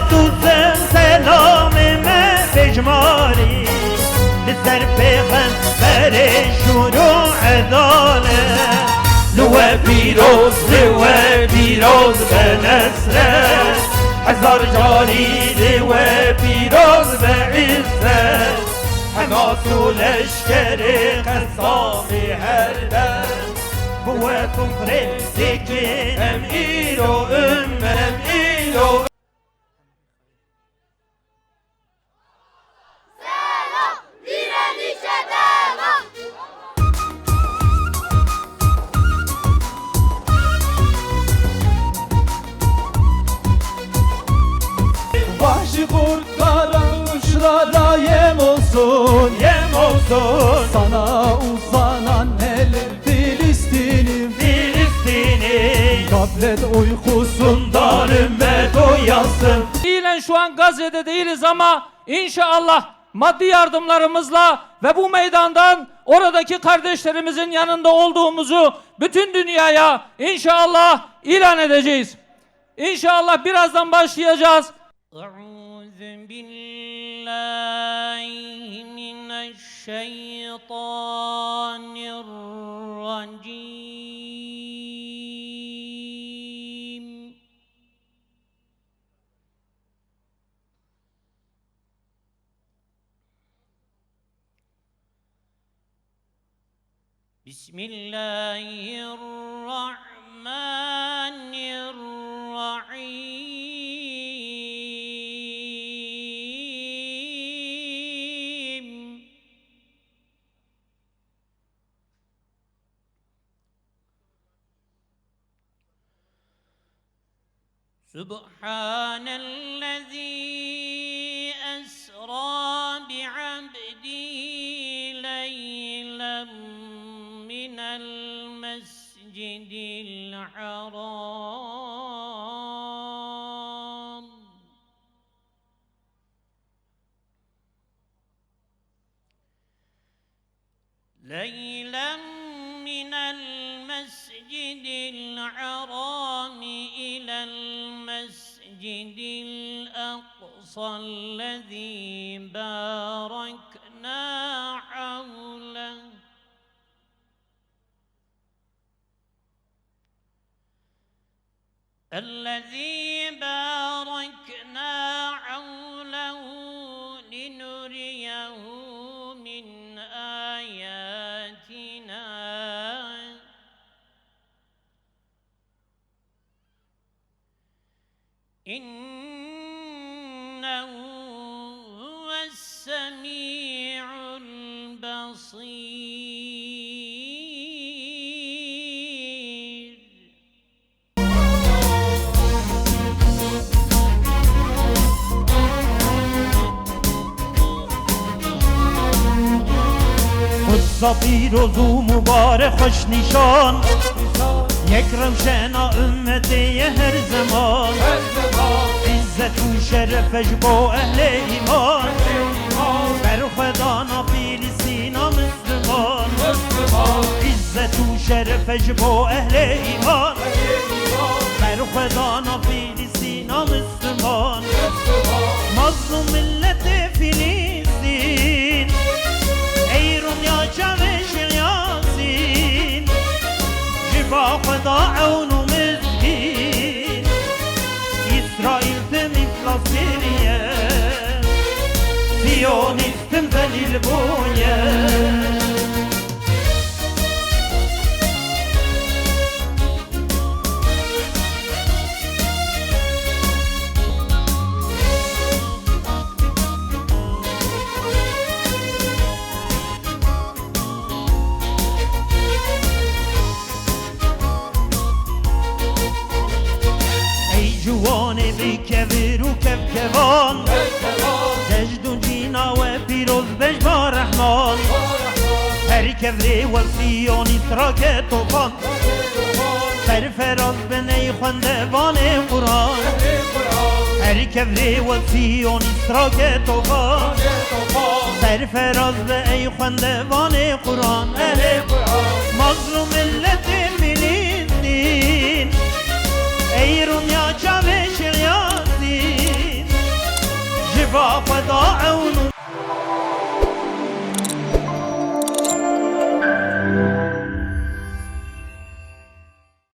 تو سلام من بجماری لسر پیغمبر شروع عدالت لو پیروز به نصرت هزار جاری لو پیروز به عزت حماس و لشکر قسامی هر دم بوه کفر سکه امیر و امیر و Vahşi kurtların uçlara yem olsun sana uzanan el Filistin'im Gaflet uykusundan ümmet uyasın. Fiilen şu an Gazze'de değiliz ama inşallah maddi yardımlarımızla ve bu meydandan oradaki kardeşlerimizin yanında olduğumuzu bütün dünyaya inşallah ilan edeceğiz. İnşallah birazdan başlayacağız. Euzu billahi mineşşeytanirracim. Bismillahirrahmanirrahim. Subhanellezî esrâ bi'abdihi leylen minel mescidil haram leylen minel mescidil haram ilel mescidil aqsallezî bâreknâ havleh الذي باركنا حوله لنريه من آياتنا إنه هو السميع البصير. قدس پیروز و مبارک خوش نشان یک روشنا امتی هر زمان عزت و شرفش با اهل ایمان بر خدانا فلسطینا مسلمان عزت و شرفش با اهل ایمان بر خدانا فلسطینا مسلمان مظلوم ملت فلسطین ایرون یا جمش یاسین جبا خدا عون و مسکین İsrail temi Filistin'e Siyonistim zelil boye جوانه بی کبیر و کبکبان ججد و جینا و پیروز بش با رحمان هر کبری و سیانی تراک توفان سرفراز بنی خونده بان قرآن هر کبری و سیانی تراک توفان سرفراز بنی خونده بان قرآن مظلوم ملت فلسطین ایرون یا جمش یاسین را فدا عون